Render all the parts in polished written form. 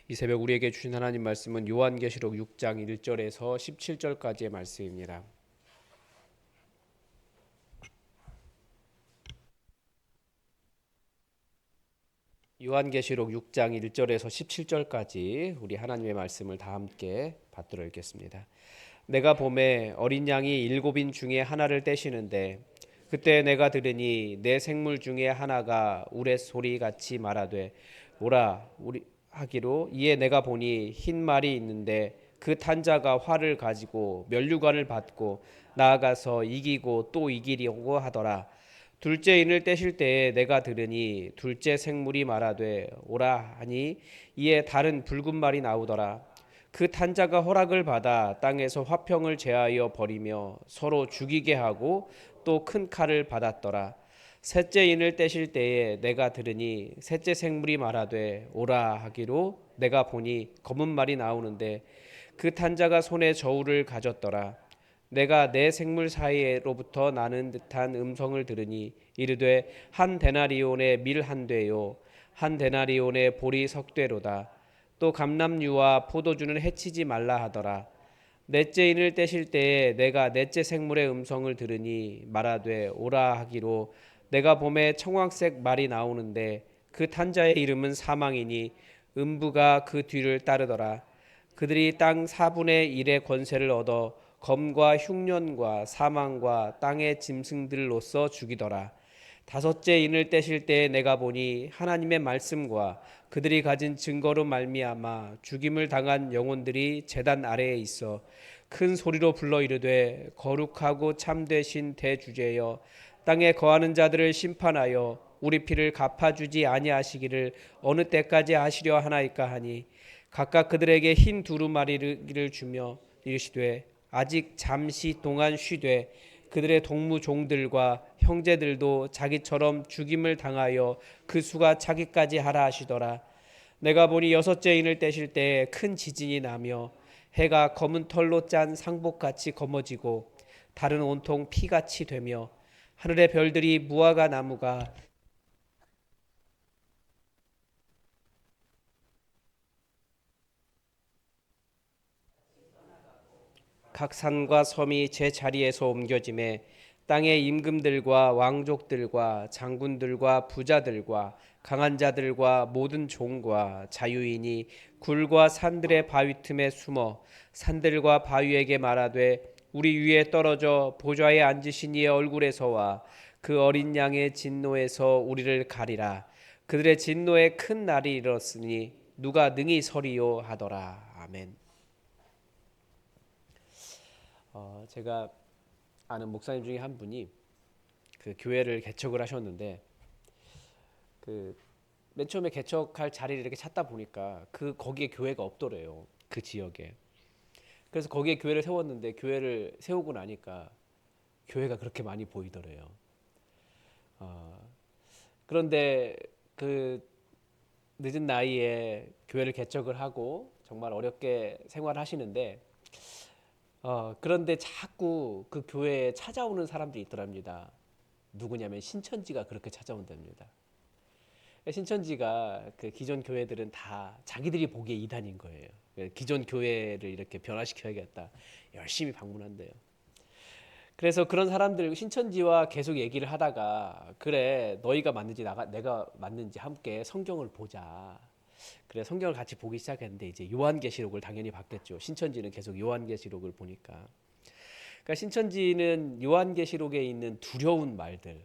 이 새벽 우리에게 주신 하나님 말씀은 요한계시록 6장 1절에서 17절까지의 말씀입니다. 요한계시록 6장 1절에서 17절까지 우리 하나님의 말씀을 다 함께 받들어 읽겠습니다. 내가 봄에 어린 양이 일곱인 중에 하나를 떼시는데 그때 내가 들으니 내 생물 중에 하나가 우레소리 같이 말하되 오라 우리 하기로 이에 내가 보니 흰 말이 있는데 그 탄자가 활을 가지고 면류관을 받고 나아가서 이기고 또 이기려고 하더라. 둘째 인을 떼실 때에 내가 들으니 둘째 생물이 말하되 오라 하니 이에 다른 붉은 말이 나오더라. 그 탄자가 허락을 받아 땅에서 화평을 제하여 버리며 서로 죽이게 하고 또 큰 칼을 받았더라. 셋째 인을 떼실 때에 내가 들으니 셋째 생물이 말하되 오라 하기로 내가 보니 검은 말이 나오는데 그 탄자가 손에 저울을 가졌더라. 내가 내 생물 사이로부터 나는 듯한 음성을 들으니 이르되 한 데나리온의 밀 한 되요 한 데나리온의 보리 석 되로다. 또 감람류와 포도주는 해치지 말라 하더라. 넷째 인을 떼실 때에 내가 넷째 생물의 음성을 들으니 말하되 오라 하기로 내가 봄에 청황색 말이 나오는데 그 탄자의 이름은 사망이니 음부가 그 뒤를 따르더라. 그들이 땅 4분의 1의 권세를 얻어 검과 흉년과 사망과 땅의 짐승들로서 죽이더라. 다섯째 인을 떼실 때에 내가 보니 하나님의 말씀과 그들이 가진 증거로 말미암아 죽임을 당한 영혼들이 제단 아래에 있어 큰 소리로 불러 이르되 거룩하고 참되신 대주제여 땅에 거하는 자들을 심판하여 우리 피를 갚아주지 아니하시기를 어느 때까지 하시려 하나이까 하니 각각 그들에게 흰 두루마리를 주며 이르시되 아직 잠시 동안 쉬되 그들의 동무 종들과 형제들도 자기처럼 죽임을 당하여 그 수가 차기까지 하라 하시더라. 내가 보니 여섯째 인을 떼실 때에 큰 지진이 나며 해가 검은 털로 짠 상복같이 검어지고 달은 온통 피같이 되며 하늘의 별들이 무화과 나무가 각 산과 섬이 제 자리에서 옮겨짐에 땅의 임금들과 왕족들과 장군들과 부자들과 강한 자들과 모든 종과 자유인이 굴과 산들의 바위 틈에 숨어 산들과 바위에게 말하되 우리 위에 떨어져 보좌에 앉으신 이의 얼굴에서와 그 어린 양의 진노에서 우리를 가리라. 그들의 진노에 큰 날이 이르렀으니 누가 능히 서리요 하더라. 아멘. 제가 아는 목사님 중에 한 분이 그 교회를 개척을 하셨는데 그 맨 처음에 개척할 자리를 이렇게 찾다 보니까 그 거기에 교회가 없더래요. 그 지역에. 그래서 거기에 교회를 세웠는데 교회를 세우고 나니까 교회가 그렇게 많이 보이더래요. 어, 그런데 그 늦은 나이에 교회를 개척을 하고 정말 어렵게 생활하시는데 그런데 자꾸 그 교회에 찾아오는 사람들이 있더랍니다. 누구냐면 신천지가 그렇게 찾아온답니다. 신천지가 그 기존 교회들은 다 자기들이 보기에 이단인 거예요. 기존 교회를 이렇게 변화시켜야겠다. 열심히 방문한대요. 그래서 그런 사람들 신천지와 계속 얘기를 하다가 그래 너희가 맞는지 내가 맞는지 함께 성경을 보자. 그래 성경을 같이 보기 시작했는데 이제 요한계시록을 당연히 봤겠죠. 신천지는 계속 요한계시록을 보니까. 그러니까 신천지는 요한계시록에 있는 두려운 말들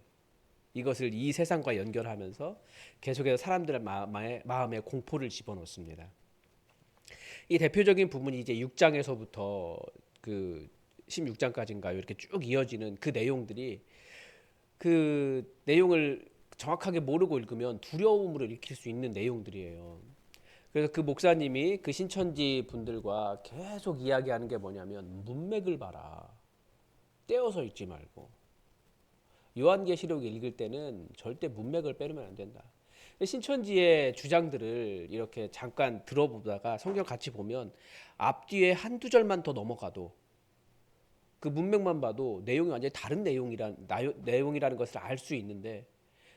이것을 이 세상과 연결하면서 계속해서 사람들의 마음에 공포를 집어넣습니다. 이 대표적인 부분이 이제 6장에서부터 그 16장까지인가요? 이렇게 쭉 이어지는 그 내용들이 그 내용을 정확하게 모르고 읽으면 두려움으로 읽힐 수 있는 내용들이에요. 그래서 그 목사님이 그 신천지 분들과 계속 이야기하는 게 뭐냐면 문맥을 봐라. 떼어서 읽지 말고. 요한계시록 읽을 때는 절대 문맥을 빼놓으면 안 된다. 신천지의 주장들을 이렇게 잠깐 들어보다가 성경 같이 보면 앞뒤에 한두 절만 더 넘어가도 그 문맥만 봐도 내용이 완전히 다른 내용이라는 것을 알 수 있는데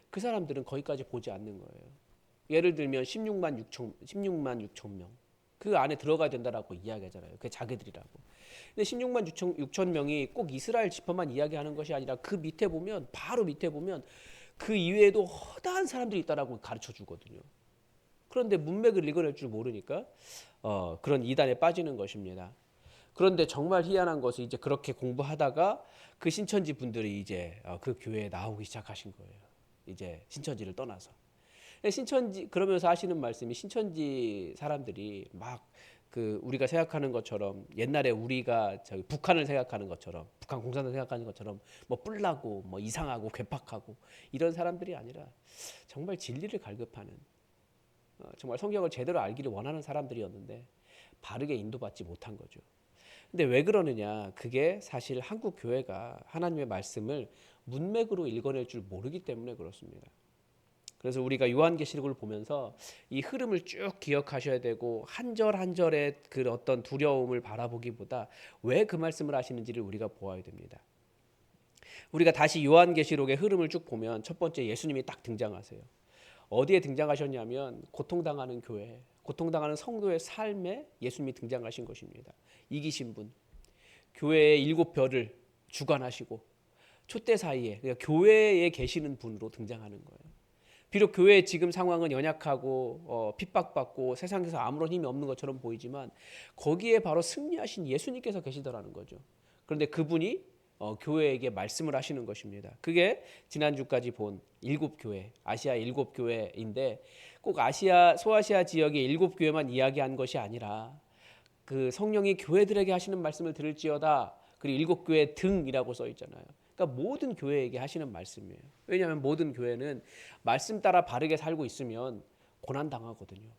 그 사람들은 거기까지 보지 않는 거예요. 예를 들면 16만 6천 명. 그 안에 들어가야 된다라고 이야기하잖아요. 그게 자기들이라고. 근데 16만 6천 명이 꼭 이스라엘 지파만 이야기하는 것이 아니라 그 밑에 보면 바로 밑에 보면 그 이외에도 허다한 사람들이 있다라고 가르쳐 주거든요. 그런데 문맥을 읽어낼 줄 모르니까 그런 이단에 빠지는 것입니다. 그런데 정말 희한한 것은 이제 그렇게 공부하다가 그 신천지 분들이 이제 그 교회에 나오기 시작하신 거예요. 이제 신천지를 떠나서. 신천지 그러면서 하시는 말씀이 신천지 사람들이 막 그 우리가 생각하는 것처럼 옛날에 우리가 저기 북한을 생각하는 것처럼 북한 공산당 생각하는 것처럼 뭐 뿔나고 뭐 이상하고 괴팍하고 이런 사람들이 아니라 정말 진리를 갈급하는 정말 성경을 제대로 알기를 원하는 사람들이었는데 바르게 인도받지 못한 거죠. 근데 왜 그러느냐? 그게 사실 한국 교회가 하나님의 말씀을 문맥으로 읽어낼 줄 모르기 때문에 그렇습니다. 그래서 우리가 요한계시록을 보면서 이 흐름을 쭉 기억하셔야 되고 한 절 한 절의 그 어떤 두려움을 바라보기보다 왜 그 말씀을 하시는지를 우리가 보아야 됩니다. 우리가 다시 요한계시록의 흐름을 쭉 보면 첫 번째 예수님이 딱 등장하세요. 어디에 등장하셨냐면 고통당하는 교회, 고통당하는 성도의 삶에 예수님이 등장하신 것입니다. 이기신 분, 교회의 7별을 주관하시고 촛대 사이에 그러니까 교회에 계시는 분으로 등장하는 거예요. 비록 교회의 지금 상황은 연약하고 핍박받고 세상에서 아무런 힘이 없는 것처럼 보이지만 거기에 바로 승리하신 예수님께서 계시더라는 거죠. 그런데 그분이 교회에게 말씀을 하시는 것입니다. 그게 지난주까지 본 7교회, 아시아 7교회인데 꼭 아시아, 소아시아 지역의 7교회만 이야기한 것이 아니라 그 성령이 교회들에게 하시는 말씀을 들을지어다. 그리고 7교회 등이라고 써 있잖아요. 그러니까 모든 교회에게 하시는 말씀이에요. 왜냐하면 모든 교회는 말씀 따라 바르게 살고 있으면 고난 당하거든요.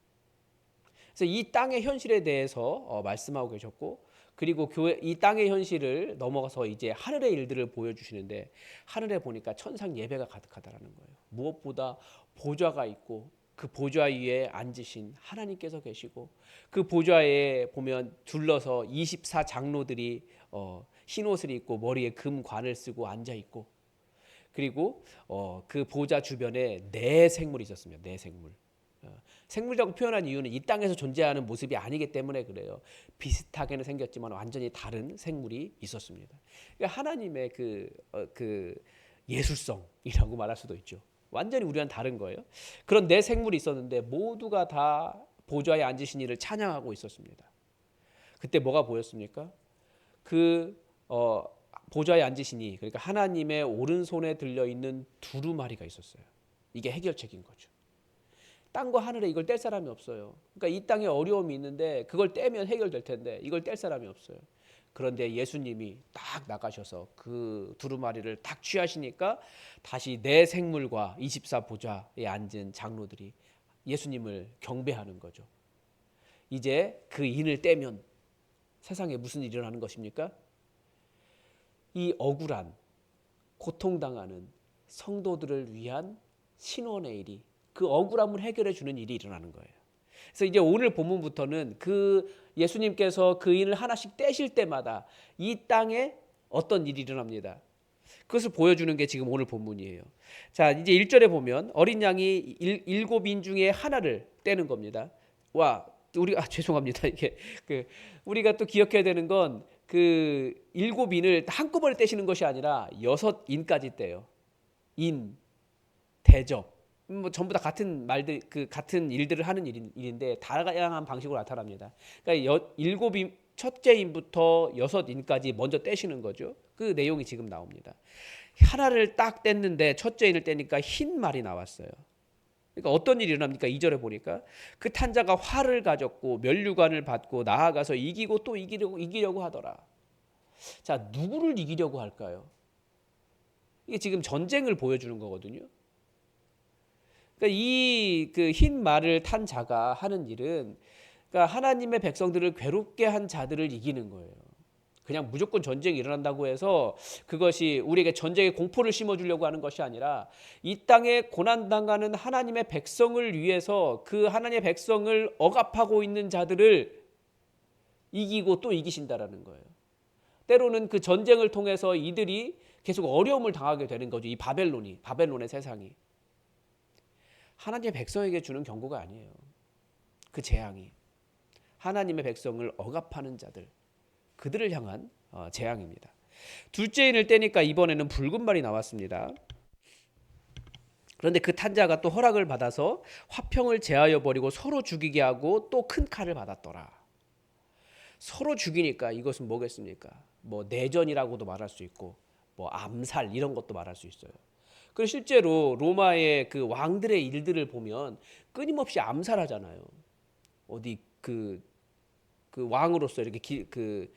그래서 이 땅의 현실에 대해서 말씀하고 계셨고, 그리고 교회 이 땅의 현실을 넘어가서 이제 하늘의 일들을 보여주시는데 하늘에 보니까 천상 예배가 가득하다라는 거예요. 무엇보다 보좌가 있고 그 보좌 위에 앉으신 하나님께서 계시고 그 보좌에 보면 둘러서 24 장로들이 흰 옷을 입고 머리에 금관을 쓰고 앉아 있고 그리고 그 보좌 주변에 네 생물이 있었습니다. 네 생물. 생물이라고 표현한 이유는 이 땅에서 존재하는 모습이 아니기 때문에 그래요. 비슷하게는 생겼지만 완전히 다른 생물이 있었습니다. 그러니까 하나님의 그 예술성이라고 말할 수도 있죠. 완전히 우리와는 다른 거예요. 그런 네 생물이 있었는데 모두가 다 보좌에 앉으신 이를 찬양하고 있었습니다. 그때 뭐가 보였습니까? 그 보좌에 앉으시니 그러니까 하나님의 오른손에 들려있는 두루마리가 있었어요. 이게 해결책인 거죠. 땅과 하늘에 이걸 뗄 사람이 없어요. 그러니까 이 땅에 어려움이 있는데 그걸 떼면 해결될 텐데 이걸 뗄 사람이 없어요. 그런데 예수님이 딱 나가셔서 그 두루마리를 딱 취하시니까 다시 내 생물과 24 보좌에 앉은 장로들이 예수님을 경배하는 거죠. 이제 그 인을 떼면 세상에 무슨 일이 일어나는 것입니까? 이 억울한 고통당하는 성도들을 위한 신원의 일이 그 억울함을 해결해 주는 일이 일어나는 거예요. 그래서 이제 오늘 본문부터는 그 예수님께서 그 인을 하나씩 떼실 때마다 이 땅에 어떤 일이 일어납니다. 그것을 보여주는 게 지금 오늘 본문이에요. 자, 이제 1절에 보면 어린 양이 7인 중에 하나를 떼는 겁니다. 와, 우리가 죄송합니다. 이게 우리가 또 기억해야 되는 건 그 7인을 한꺼번에 떼시는 것이 아니라 6인까지 떼요. 인, 대접, 뭐 전부 다 같은 말들 같은 일들을 하는 일인데 다양한 방식으로 나타납니다. 그러니까 7인 첫째 인부터 6인까지 먼저 떼시는 거죠. 그 내용이 지금 나옵니다. 하나를 딱 뗐는데 첫째 인을 떼니까 흰 말이 나왔어요. 그러니까 어떤 일이 일어납니까? 2절에 보니까 그 탄자가 활을 가졌고 면류관을 받고 나아가서 이기고 또 이기려고 하더라. 자, 누구를 이기려고 할까요? 이게 지금 전쟁을 보여주는 거거든요. 그러니까 이 그 흰 말을 탄 자가 하는 일은 그러니까 하나님의 백성들을 괴롭게 한 자들을 이기는 거예요. 그냥 무조건 전쟁이 일어난다고 해서 그것이 우리에게 전쟁의 공포를 심어주려고 하는 것이 아니라 이 땅에 고난당하는 하나님의 백성을 위해서 그 하나님의 백성을 억압하고 있는 자들을 이기고 또 이기신다라는 거예요. 때로는 그 전쟁을 통해서 이들이 계속 어려움을 당하게 되는 거죠. 이 바벨론의 세상이. 하나님의 백성에게 주는 경고가 아니에요. 그 재앙이 하나님의 백성을 억압하는 자들, 그들을 향한 재앙입니다. 둘째 인을 떼니까 이번에는 붉은 말이 나왔습니다. 그런데 그 탄자가 또 허락을 받아서 화평을 제하여 버리고 서로 죽이게 하고 또 큰 칼을 받았더라. 서로 죽이니까 이것은 뭐겠습니까? 뭐 내전이라고도 말할 수 있고 뭐 암살 이런 것도 말할 수 있어요. 그리고 실제로 로마의 그 왕들의 일들을 보면 끊임없이 암살하잖아요. 어디 그 왕으로서 이렇게 그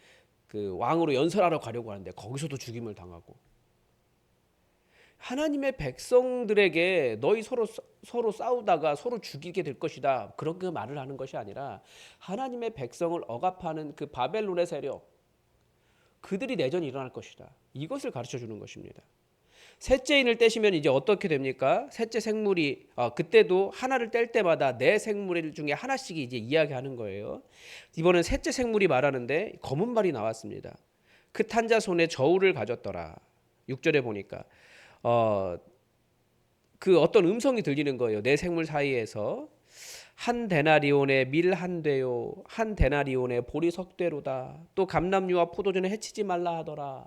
왕으로 연설하러 가려고 하는데 거기서도 죽임을 당하고, 하나님의 백성들에게 너희 서로 싸우다가 서로 죽이게 될 것이다, 그렇게 말을 하는 것이 아니라 하나님의 백성을 억압하는 그 바벨론의 세력, 그들이 내전이 일어날 것이다, 이것을 가르쳐 주는 것입니다. 셋째 인을 떼시면 이제 어떻게 됩니까? 셋째 생물이 그때도 하나를 뗄 때마다 네 생물 중에 하나씩 이제 이야기하는 거예요. 이번엔 셋째 생물이 말하는데 검은 말이 나왔습니다. 그 탄자 손에 저울을 가졌더라. 6절에 보니까 그 어떤 음성이 들리는 거예요. 네 생물 사이에서 한 데나리온의 밀 한 되요, 한 데나리온의 보리 석 되로다. 또 감람류와 포도주는 해치지 말라 하더라.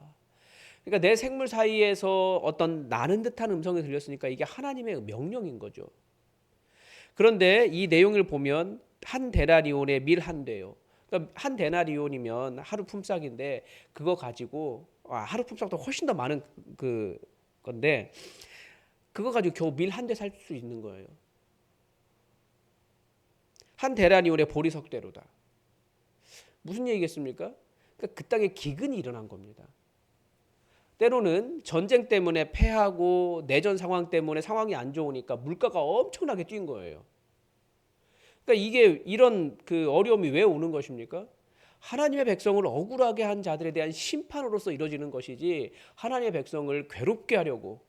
그러니까 내 생물 사이에서 어떤 나는 듯한 음성이 들렸으니까 이게 하나님의 명령인 거죠. 그런데 이 내용을 보면 한 데나리온에 밀 한 대요. 그러니까 한 데나리온이면 하루 품삯인데 그거 가지고 하루 품삯도 훨씬 더 많은 그 건데 그거 가지고 겨우 밀 한 대 살 수 있는 거예요. 한 데나리온의 보리석 대로다. 무슨 얘기겠습니까? 그러니까 그 땅에 기근이 일어난 겁니다. 때로는 전쟁 때문에 패하고 내전 상황 때문에 상황이 안 좋으니까 물가가 엄청나게 뛴 거예요. 그러니까 이게 이런 그 어려움이 왜 오는 것입니까? 하나님의 백성을 억울하게 한 자들에 대한 심판으로서 이루어지는 것이지 하나님의 백성을 괴롭게 하려고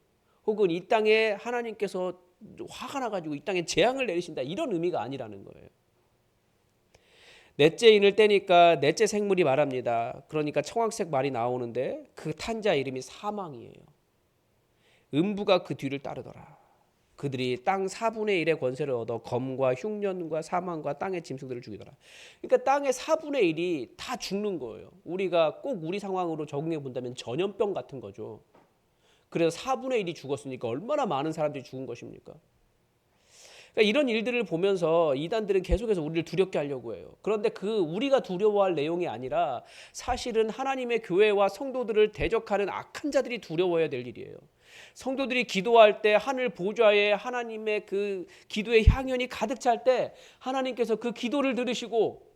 혹은 이 땅에 하나님께서 화가 나가지고 이 땅에 재앙을 내리신다, 이런 의미가 아니라는 거예요. 넷째 인을 떼니까 넷째 생물이 말합니다. 그러니까 청황색 말이 나오는데 그 탄자 이름이 사망이에요. 음부가 그 뒤를 따르더라. 그들이 땅 4분의 1의 권세를 얻어 검과 흉년과 사망과 땅의 짐승들을 죽이더라. 그러니까 땅의 4분의 1이 다 죽는 거예요. 우리가 꼭 우리 상황으로 적응해 본다면 전염병 같은 거죠. 그래서 4분의 1이 죽었으니까 얼마나 많은 사람들이 죽은 것입니까? 그러니까 이런 일들을 보면서 이단들은 계속해서 우리를 두렵게 하려고 해요. 그런데 그 우리가 두려워할 내용이 아니라 사실은 하나님의 교회와 성도들을 대적하는 악한 자들이 두려워해야 될 일이에요. 성도들이 기도할 때 하늘 보좌에 하나님의 그 기도의 향연이 가득 찰 때 하나님께서 그 기도를 들으시고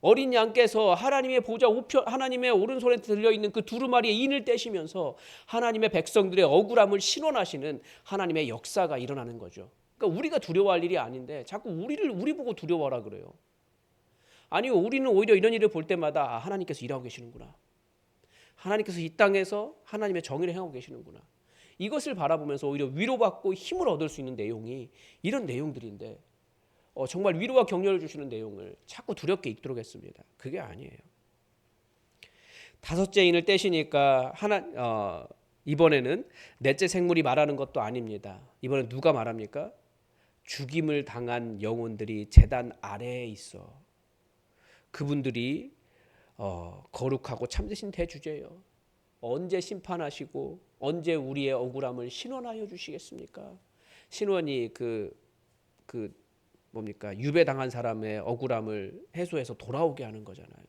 어린 양께서 하나님의 보좌 우편, 하나님의 오른손에 들려있는 그 두루마리의 인을 떼시면서 하나님의 백성들의 억울함을 신원하시는 하나님의 역사가 일어나는 거죠. 그러니까 우리가 두려워할 일이 아닌데 자꾸 우리 보고 두려워하라 그래요. 아니요, 우리는 오히려 이런 일을 볼 때마다 하나님께서 일하고 계시는구나, 하나님께서 이 땅에서 하나님의 정의를 행하고 계시는구나, 이것을 바라보면서 오히려 위로받고 힘을 얻을 수 있는 내용이 이런 내용들인데 정말 위로와 격려를 주시는 내용을 자꾸 두렵게 읽도록 했습니다. 그게 아니에요. 다섯째 인을 떼시니까 이번에는 넷째 생물이 말하는 것도 아닙니다. 이번엔 누가 말합니까? 죽임을 당한 영혼들이 제단 아래에 있어. 그분들이 거룩하고 참되신 대주제요. 언제 심판하시고 언제 우리의 억울함을 신원하여 주시겠습니까? 신원이 뭡니까? 유배당한 사람의 억울함을 해소해서 돌아오게 하는 거잖아요.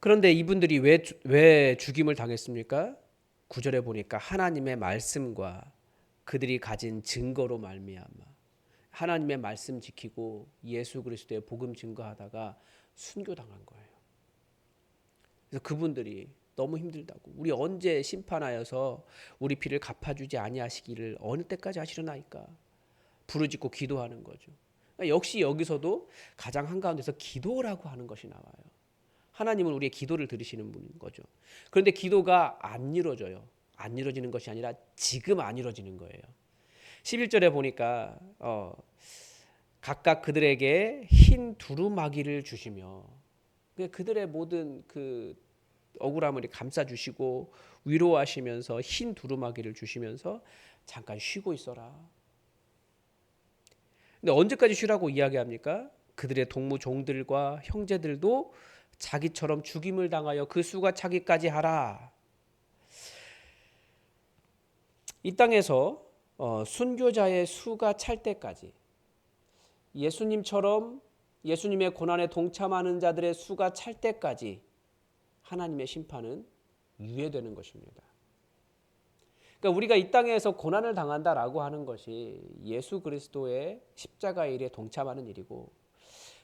그런데 이분들이 왜 죽임을 당했습니까? 9절에 보니까 하나님의 말씀과 그들이 가진 증거로 말미암아, 하나님의 말씀 지키고 예수 그리스도의 복음 증거하다가 순교당한 거예요. 그래서 그분들이 너무 힘들다고, 우리 언제 심판하여서 우리 피를 갚아주지 아니하시기를 어느 때까지 하시려나이까 부르짖고 기도하는 거죠. 그러니까 역시 여기서도 가장 한가운데서 기도라고 하는 것이 나와요. 하나님은 우리의 기도를 들으시는 분인 거죠. 그런데 기도가 안 이루어져요. 안 이루어지는 것이 아니라 지금 안 이루어지는 거예요. 11절에 보니까 각각 그들에게 흰 두루마기를 주시며, 그들의 모든 그 억울함을 감싸주시고 위로하시면서 흰 두루마기를 주시면서 잠깐 쉬고 있어라. 근데 언제까지 쉬라고 이야기합니까? 그들의 동무 종들과 형제들도 자기처럼 죽임을 당하여 그 수가 차기까지 하라. 이 땅에서 순교자의 수가 찰 때까지 예수님처럼 예수님의 고난에 동참하는 자들의 수가 찰 때까지 하나님의 심판은 유예되는 것입니다. 그러니까 우리가 이 땅에서 고난을 당한다라고 하는 것이 예수 그리스도의 십자가의 일에 동참하는 일이고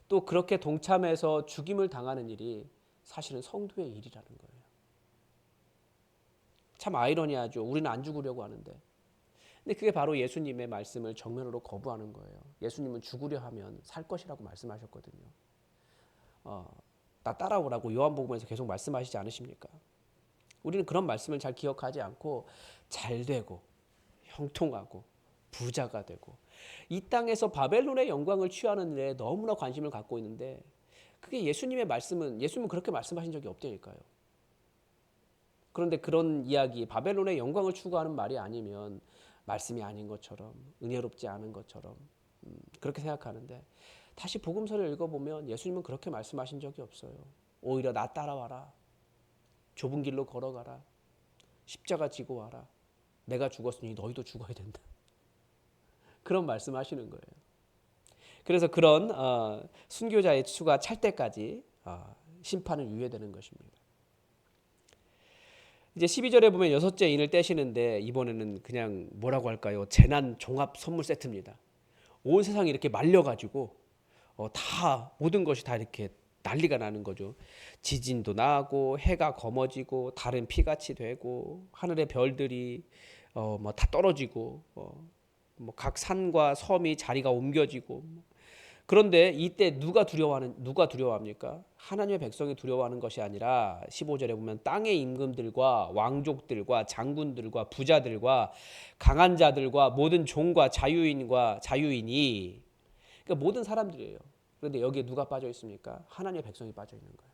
또 그렇게 동참해서 죽임을 당하는 일이 사실은 성도의 일이라는 거예요. 참 아이러니하죠. 우리는 안 죽으려고 하는데. 근데 그게 바로 예수님의 말씀을 정면으로 거부하는 거예요. 예수님은 죽으려 하면 살 것이라고 말씀하셨거든요. 나 따라오라고 요한복음에서 계속 말씀하시지 않으십니까? 우리는 그런 말씀을 잘 기억하지 않고 잘 되고 형통하고 부자가 되고 이 땅에서 바벨론의 영광을 취하는 일에 너무나 관심을 갖고 있는데 그게 예수님의 말씀은 예수님은 그렇게 말씀하신 적이 없다니까요. 그런데 그런 이야기 바벨론의 영광을 추구하는 말이 아니면 말씀이 아닌 것처럼 은혜롭지 않은 것처럼 그렇게 생각하는데 다시 복음서를 읽어보면 예수님은 그렇게 말씀하신 적이 없어요. 오히려 나 따라와라. 좁은 길로 걸어가라. 십자가 지고 와라. 내가 죽었으니 너희도 죽어야 된다. 그런 말씀하시는 거예요. 그래서 그런 순교자의 수가 찰 때까지 심판은 유예되는 것입니다. 이제 12절에 보면 여섯째 인을 떼시는데 이번에는 그냥 뭐라고 할까요? 재난 종합 선물 세트입니다. 온 세상이 이렇게 말려가지고 다 모든 것이 다 이렇게 난리가 나는 거죠. 지진도 나고 해가 검어지고 달은 피같이 되고 하늘의 별들이 뭐 다 떨어지고 뭐 각 산과 섬이 자리가 옮겨지고 그런데 이때 누가 두려워합니까? 하나님의 백성이 두려워하는 것이 아니라 15절에 보면 땅의 임금들과 왕족들과 장군들과 부자들과 강한 자들과 모든 종과 자유인이 그러니까 모든 사람들이에요. 그런데 여기에 누가 빠져 있습니까? 하나님의 백성이 빠져 있는 거예요.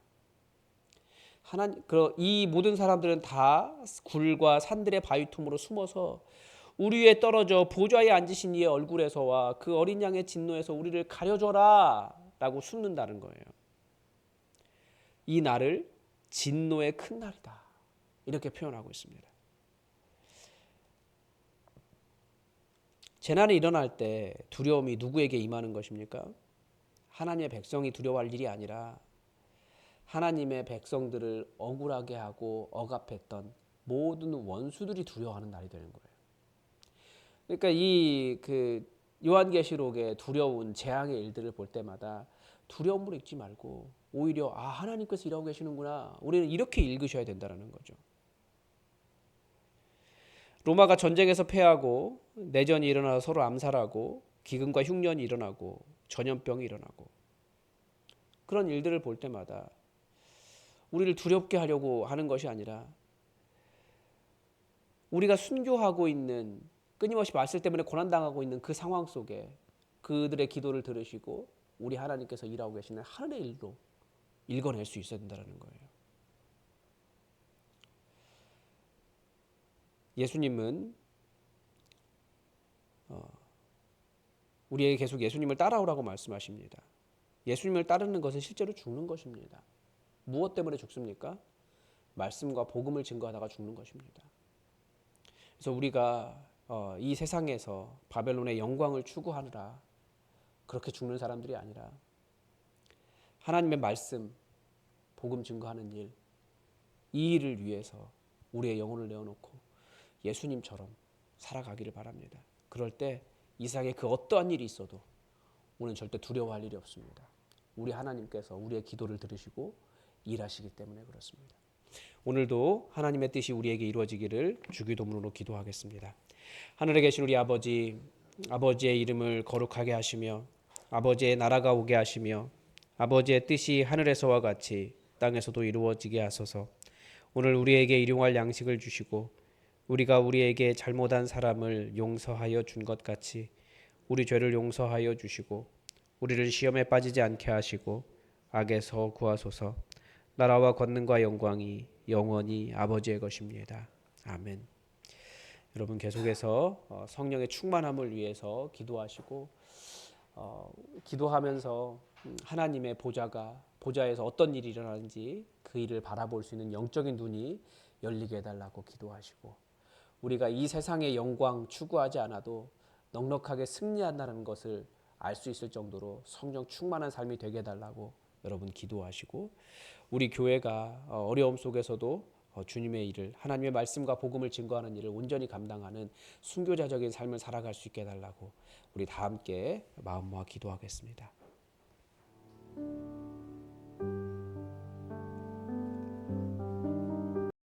이 모든 사람들은 다 굴과 산들의 바위틈으로 숨어서 우리 위에 떨어져 보좌에 앉으신 이의 얼굴에서와 그 어린 양의 진노에서 우리를 가려줘라 라고 숨는다는 거예요. 이 날을 진노의 큰 날이다 이렇게 표현하고 있습니다. 재난이 일어날 때 두려움이 누구에게 임하는 것입니까? 하나님의 백성이 두려워할 일이 아니라 하나님의 백성들을 억울하게 하고 억압했던 모든 원수들이 두려워하는 날이 되는 거예요. 그러니까 이 요한계시록의 두려운 재앙의 일들을 볼 때마다 두려움으로 읽지 말고 오히려 하나님께서 일하고 계시는구나. 우리는 이렇게 읽으셔야 된다는 거죠. 로마가 전쟁에서 패하고 내전이 일어나서 서로 암살하고 기근과 흉년이 일어나고 전염병이 일어나고 그런 일들을 볼 때마다 우리를 두렵게 하려고 하는 것이 아니라 우리가 순교하고 있는 끊임없이 말씀 때문에 고난당하고 있는 그 상황 속에 그들의 기도를 들으시고 우리 하나님께서 일하고 계시는 하늘의 일로 읽어낼 수 있어야 된다는 거예요. 예수님은 우리에게 계속 예수님을 따라오라고 말씀하십니다. 예수님을 따르는 것은 실제로 죽는 것입니다. 무엇 때문에 죽습니까? 말씀과 복음을 증거하다가 죽는 것입니다. 그래서 우리가 이 세상에서 바벨론의 영광을 추구하느라 그렇게 죽는 사람들이 아니라 하나님의 말씀, 복음 증거하는 일, 이 일을 위해서 우리의 영혼을 내어놓고 예수님처럼 살아가기를 바랍니다. 그럴 때 이 세상에 그 어떠한 일이 있어도 우리는 절대 두려워할 일이 없습니다. 우리 하나님께서 우리의 기도를 들으시고 일하시기 때문에 그렇습니다. 오늘도 하나님의 뜻이 우리에게 이루어지기를 주기도문으로 기도하겠습니다. 하늘에 계신 우리 아버지, 아버지의 이름을 거룩하게 하시며 아버지의 나라가 오게 하시며 아버지의 뜻이 하늘에서와 같이 땅에서도 이루어지게 하소서. 오늘 우리에게 일용할 양식을 주시고 우리가 우리에게 잘못한 사람을 용서하여 준 것 같이 우리 죄를 용서하여 주시고 우리를 시험에 빠지지 않게 하시고 악에서 구하소서. 나라와 권능과 영광이 영원히 아버지의 것입니다. 아멘. 여러분 계속해서 성령의 충만함을 위해서 기도하시고 기도하면서 하나님의 보좌에서 어떤 일이 일어나는지 그 일을 바라볼 수 있는 영적인 눈이 열리게 해달라고 기도하시고, 우리가 이 세상의 영광 추구하지 않아도 넉넉하게 승리한다는 것을 알 수 있을 정도로 성령 충만한 삶이 되게 해달라고 여러분 기도하시고, 우리 교회가 어려움 속에서도 주님의 일을, 하나님의 말씀과 복음을 증거하는 일을 온전히 감당하는 순교자적인 삶을 살아갈 수 있게 해달라고 우리 다 함께 마음 모아 기도하겠습니다.